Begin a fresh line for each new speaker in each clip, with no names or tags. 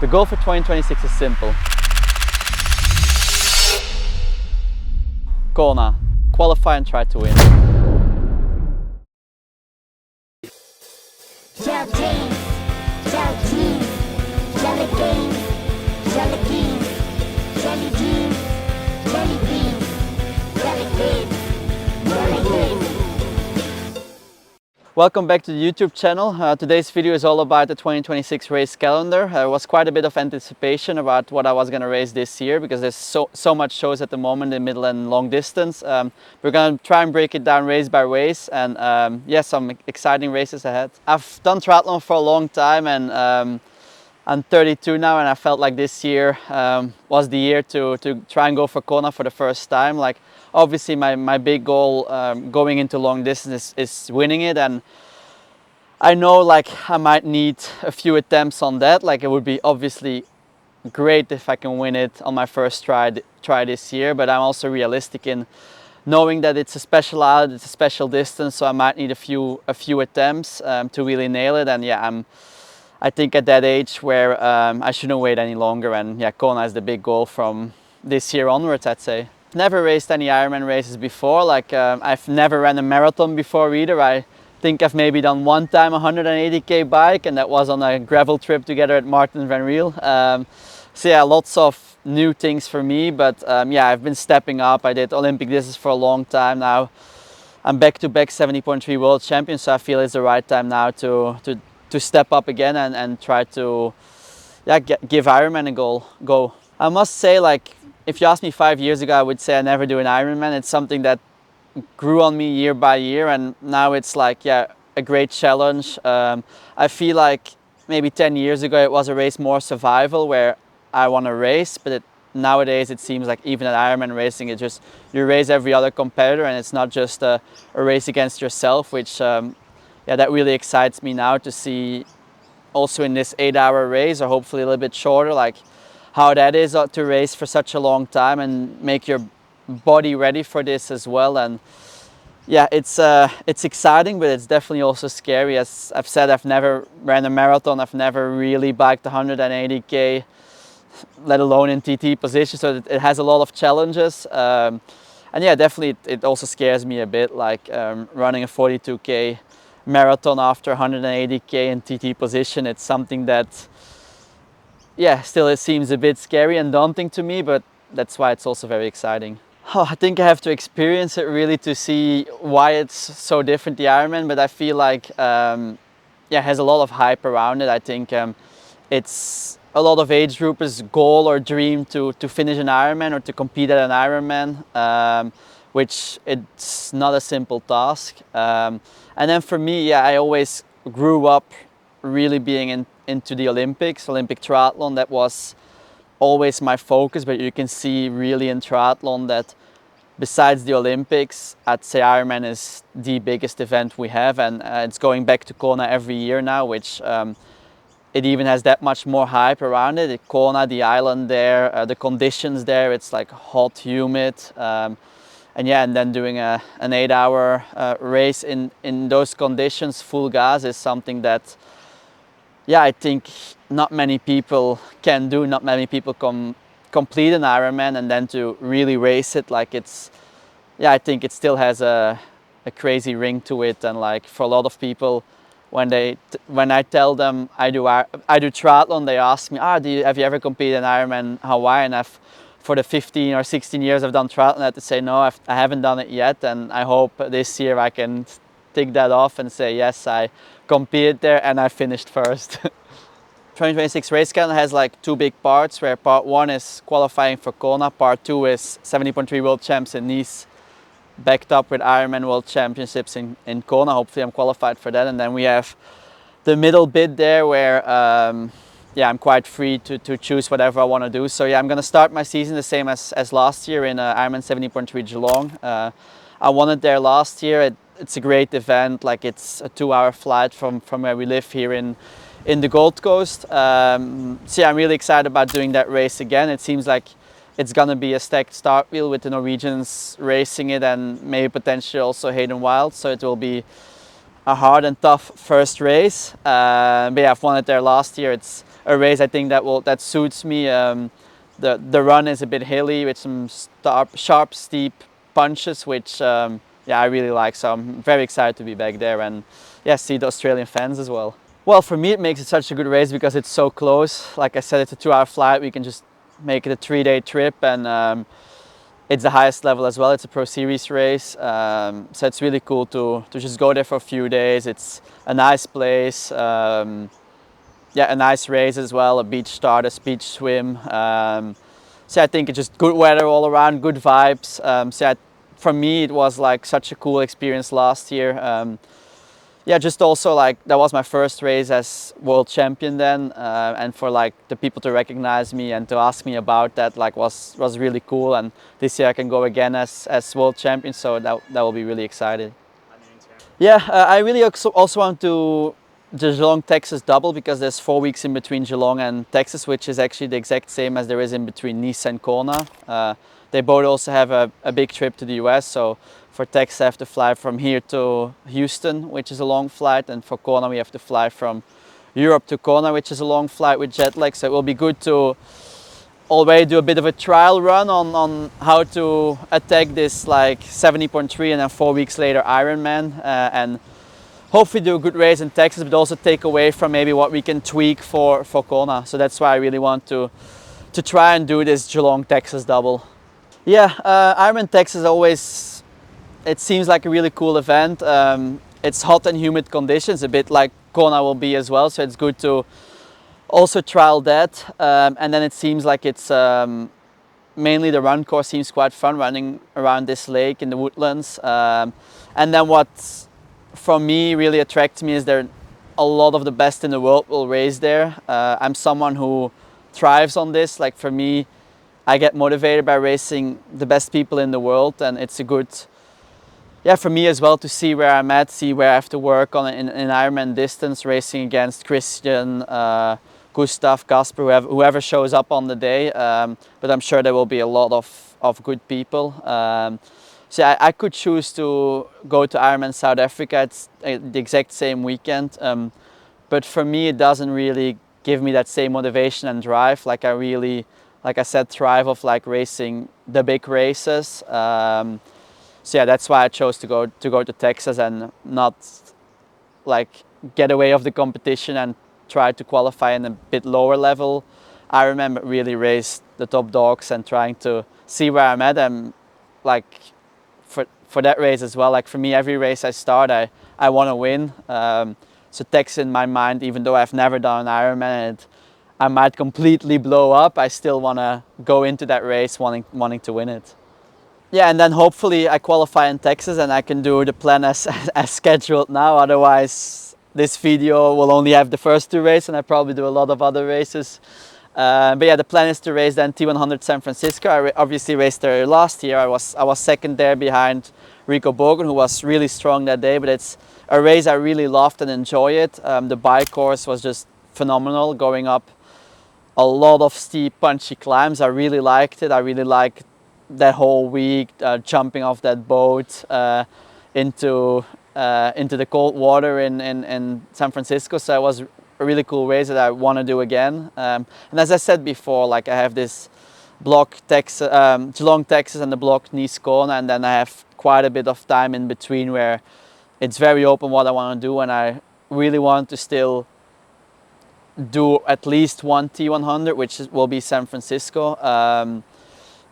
The goal for 2026 is simple. Kona, qualify and try to win. Welcome back to the YouTube channel. Today's video is all about the 2026 race calendar. There was quite a bit of anticipation about what I was going to race this year because there's so much shows at the moment in middle and long distance. We're going to try and break it down race by race, and yeah, some exciting races ahead. I've done triathlon for a long time, and I'm 32 now, and I felt like this year was the year to try and go for Kona for the first time. Like, obviously my big goal going into long distance is winning it, and I know like I might need a few attempts on that. Like, it would be obviously great if I can win it on my first try this year, but I'm also realistic in knowing that it's a special out, it's a special distance, so I might need a few attempts to really nail it. And yeah, I think at that age where I shouldn't wait any longer, and yeah, Kona is the big goal from this year onwards, I'd say. Never raced any Ironman races before. Like, I've never ran a marathon before either. I think I've maybe done one time a 180k bike, and that was on a gravel trip together at Martin Van Riel. So yeah, lots of new things for me, but yeah, I've been stepping up. I did Olympic distance for a long time now. I'm back-to-back 70.3 World Champion, so I feel it's the right time now to step up again and try to, yeah, give Ironman a go. I must say, like, if you asked me 5 years ago, I would say I never do an Ironman. It's something that grew on me year by year, and now it's like, yeah, a great challenge. I feel like maybe 10 years ago it was a race more survival where I want to race, but nowadays it seems like even at Ironman racing, it just, you race every other competitor, and it's not just a race against yourself, which yeah, that really excites me now to see also in this 8-hour race, or hopefully a little bit shorter, like how that is to race for such a long time and make your body ready for this as well. And yeah, it's exciting, but it's definitely also scary. As I've said, I've never ran a marathon, I've never really biked 180k, let alone in TT position, so it has a lot of challenges. And yeah, definitely it also scares me a bit, like running a 42k marathon after 180k in TT position. It's something that, yeah, still it seems a bit scary and daunting to me, but that's why it's also very exciting. Oh, I think I have to experience it really to see why it's so different, the Ironman, but I feel like yeah, it has a lot of hype around it. I think it's a lot of age groupers' goal or dream to finish an Ironman or to compete at an Ironman, which it's not a simple task. And then for me, yeah, I always grew up really being into the Olympic triathlon. That was always my focus, but you can see really in triathlon that besides the Olympics, I'd say Ironman is the biggest event we have, and it's going back to Kona every year now, which it even has that much more hype around it. Kona, the island there, the conditions there, it's like hot, humid, and yeah, and then doing an 8-hour race in those conditions, full gas, is something that, yeah, I think not many people can do. Not many people complete an Ironman, and then to really race it, like, it's, yeah, I think it still has a crazy ring to it. And like, for a lot of people, when I tell them I do triathlon, they ask me, have you ever competed in Ironman Hawaii? And for the 15 or 16 years I've done triathlon, I have to say no, I haven't done it yet, and I hope this year I can tick that off and say yes, I competed there and I finished first. 2026 race calendar has like two big parts, where part one is qualifying for Kona, part two is 70.3 World Champs in Nice, backed up with Ironman World Championships in Kona. Hopefully I'm qualified for that. And then we have the middle bit there where yeah, I'm quite free to choose whatever I want to do. So yeah, I'm going to start my season the same as last year in Ironman 70.3 Geelong. I won it there last year. It's a great event. Like, it's a 2-hour flight from where we live here in the Gold Coast. So yeah, I'm really excited about doing that race again. It seems like it's gonna be a stacked start wheel with the Norwegians racing it, and maybe potentially also Hayden Wild. So it will be a hard and tough first race. But yeah, I've won it there last year. It's a race I think that suits me. The run is a bit hilly with some sharp, steep punches, which yeah, I really like. So I'm very excited to be back there and yeah, see the Australian fans as well. Well, for me, it makes it such a good race because it's so close. Like I said, it's a 2-hour flight. We can just make it a 3-day trip, and it's the highest level as well. It's a Pro Series race, so it's really cool to just go there for a few days. It's a nice place. Yeah, a nice race as well, a beach start, a beach swim. So I think it's just good weather all around, good vibes. For me, it was like such a cool experience last year. Yeah, just also like that was my first race as world champion then, and for like the people to recognize me and to ask me about that like was really cool. And this year I can go again as world champion, so that will be really exciting. Yeah, I really also want to the Geelong Texas double because there's 4 weeks in between Geelong and Texas, which is actually the exact same as there is in between Nice and Kona. They both also have a big trip to the US, so for Texas I have to fly from here to Houston, which is a long flight, and for Kona we have to fly from Europe to Kona, which is a long flight with jet lag, so it will be good to already do a bit of a trial run on how to attack this like 70.3 and then 4 weeks later Ironman, and hopefully do a good race in Texas, but also take away from maybe what we can tweak for Kona. So that's why I really want to try and do this Geelong Texas double. Yeah, Ironman Texas always, it seems like a really cool event. It's hot and humid conditions, a bit like Kona will be as well, so it's good to also trial that. And then it seems like it's mainly the run course seems quite fun, running around this lake in the woodlands. And then what for me really attracts me is there a lot of the best in the world will race there. I'm someone who thrives on this. Like for me, I get motivated by racing the best people in the world, and it's a good, yeah, for me as well to see where I'm at, see where I have to work on in Ironman distance, racing against Christian, Gustav, Casper, whoever shows up on the day. But I'm sure there will be a lot of good people. So I could choose to go to Ironman South Africa. It's the exact same weekend. But for me, it doesn't really give me that same motivation and drive. Like I really, like I said, thrive of like racing the big races. So yeah, that's why I chose to go to Texas and not like get away of the competition and try to qualify in a bit lower level Ironman, but really race the top dogs and trying to see where I'm at. And like for that race as well, like for me, every race I start, I want to win. So Texas in my mind, even though I've never done an Ironman and I might completely blow up, I still want to go into that race wanting to win it. Yeah, and then hopefully I qualify in Texas and I can do the plan as scheduled now. Otherwise, this video will only have the first 2 races and I probably do a lot of other races. But yeah, the plan is to race then T100 San Francisco. I obviously raced there last year. I was second there behind Rico Bogan, who was really strong that day. But it's a race I really loved and enjoy it. The bike course was just phenomenal, going up a lot of steep, punchy climbs. I really liked it. I really liked that whole week, jumping off that boat into the cold water in San Francisco. So it was a really cool race that I want to do again. And as I said before, like I have this block Texas, Geelong, Texas, and the block Nice Kona, and then I have quite a bit of time in between where it's very open what I want to do, and I really want to still do at least one T100, which will be San Francisco.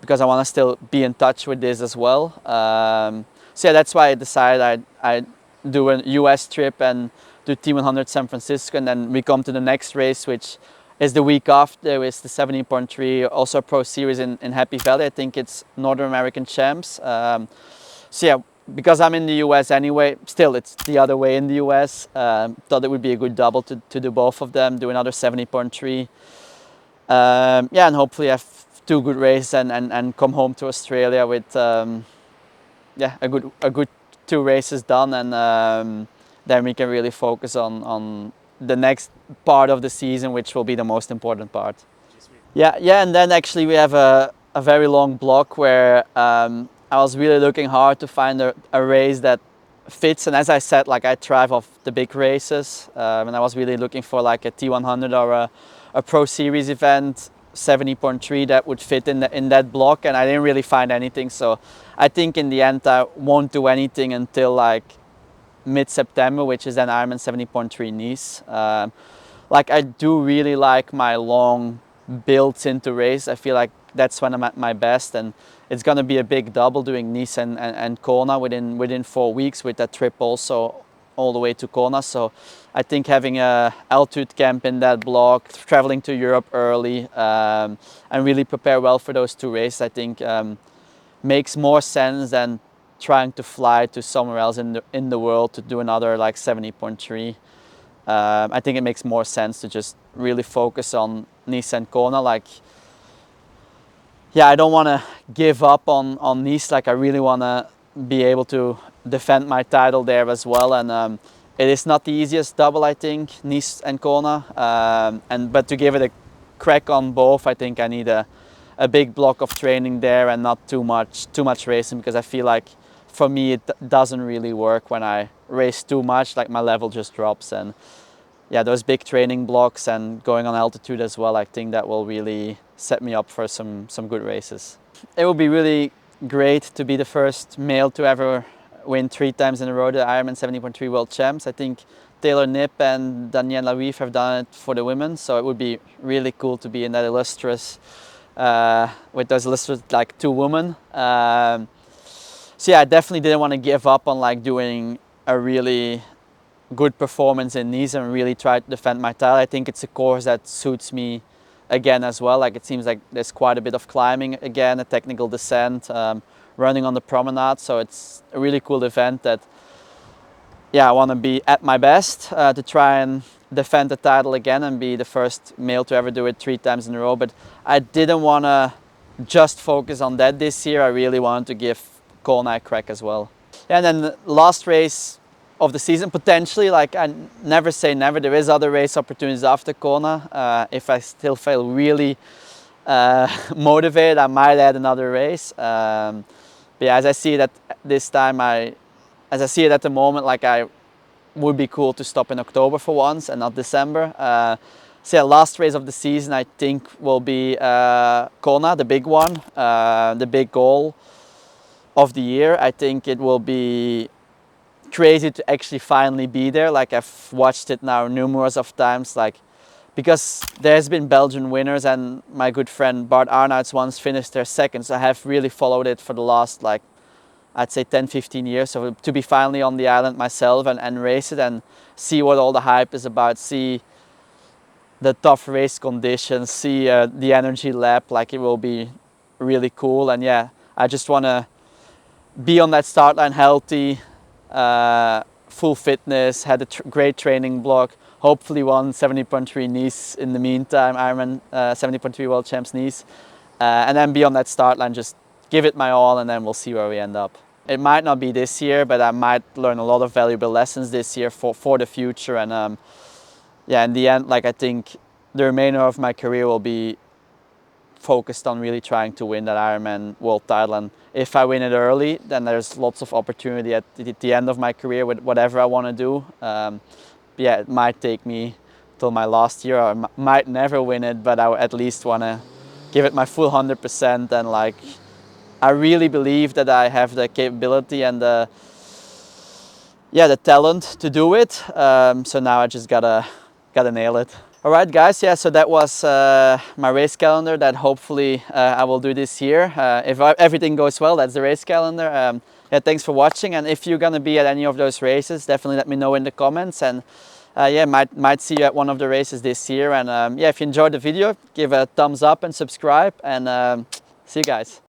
Because I want to still be in touch with this as well. So yeah, that's why I decided I do a US trip and do T100 San Francisco, and then we come to the next race, which is the week after. It's the 17.3, also a Pro Series in Happy Valley. I think it's Northern American Champs. So yeah, because I'm in the US anyway, still it's the other way in the US. Thought it would be a good double to do both of them, do another 70.3. Yeah, and hopefully have 2 good races and come home to Australia with yeah, a good 2 races done, and then we can really focus on the next part of the season, which will be the most important part. Yeah, and then actually we have a very long block where I was really looking hard to find a race that fits, and as I said, like I thrive off the big races, and I was really looking for like a T100 or a Pro Series event, 70.3, that would fit in that block, and I didn't really find anything. So I think in the end I won't do anything until like mid-September, which is then Ironman 70.3 Nice. Like I do really like my long builds into race. I feel like that's when I'm at my best, and it's gonna be a big double doing Nice and Kona within 4 weeks, with that trip also all the way to Kona. So I think having a altitude camp in that block, traveling to Europe early, and really prepare well for those 2 races, I think makes more sense than trying to fly to somewhere else in the world to do another like 70.3. I think it makes more sense to just really focus on Nice and Kona. Like, yeah, I don't want to give up on Nice. Like, I really want to be able to defend my title there as well. And it is not the easiest double, I think, Nice and Kona. But to give it a crack on both, I think I need a big block of training there and not too much racing, because I feel like for me it doesn't really work when I race too much. Like, my level just drops. And yeah, those big training blocks and going on altitude as well, I think that will really set me up for some good races. It will be really great to be the first male to ever win 3 times in a row the Ironman 70.3 World Champs. I think Taylor Knipp and Danielle Lavive have done it for the women, so it would be really cool to be in that illustrious, with those illustrious like 2 women. So yeah, I definitely didn't want to give up on like doing a really good performance in Nice and really try to defend my title. I think it's a course that suits me again as well. Like, it seems like there's quite a bit of climbing again, a technical descent, running on the promenade. So it's a really cool event that, yeah, I want to be at my best to try and defend the title again and be the first male to ever do it 3 times in a row. But I didn't want to just focus on that this year. I really wanted to give Kona a crack as well. And then the last race of the season, potentially, like, I never say never. There is other race opportunities after Kona. If I still feel really motivated, I might add another race. But yeah, as I see it at this time, as I see it at the moment, like, I would be cool to stop in October for once and not December. So yeah, last race of the season I think will be Kona, the big one, the big goal of the year. I think it will be crazy to actually finally be there. Like, I've watched it now numerous of times, like, because there's been Belgian winners and my good friend Bart Arnouts once finished their second. So I have really followed it for the last, like, I'd say 10-15 years. So to be finally on the island myself and race it and see what all the hype is about, see the tough race conditions, see the energy lap, like, it will be really cool. And yeah, I just want to be on that start line healthy, full fitness, had a great training block, hopefully won 70.3 Nice in the meantime, Ironman 70.3 World Champs Nice, and then be on that start line, just give it my all, and then we'll see where we end up. It might not be this year, but I might learn a lot of valuable lessons this year for the future. And yeah, in the end, like, I think the remainder of my career will be focused on really trying to win that Ironman World title. And if I win it early, then there's lots of opportunity at the end of my career with whatever I want to do. Yeah, it might take me till my last year, or I might never win it, but I at least want to give it my full 100%. And like, I really believe that I have the capability and the talent to do it. So now I just gotta nail it. All right, guys. Yeah, so that was my race calendar that hopefully I will do this year. If everything goes well, that's the race calendar. Yeah, thanks for watching. And if you're gonna be at any of those races, definitely let me know in the comments. And yeah, might see you at one of the races this year. And yeah, if you enjoyed the video, give a thumbs up and subscribe. And see you guys.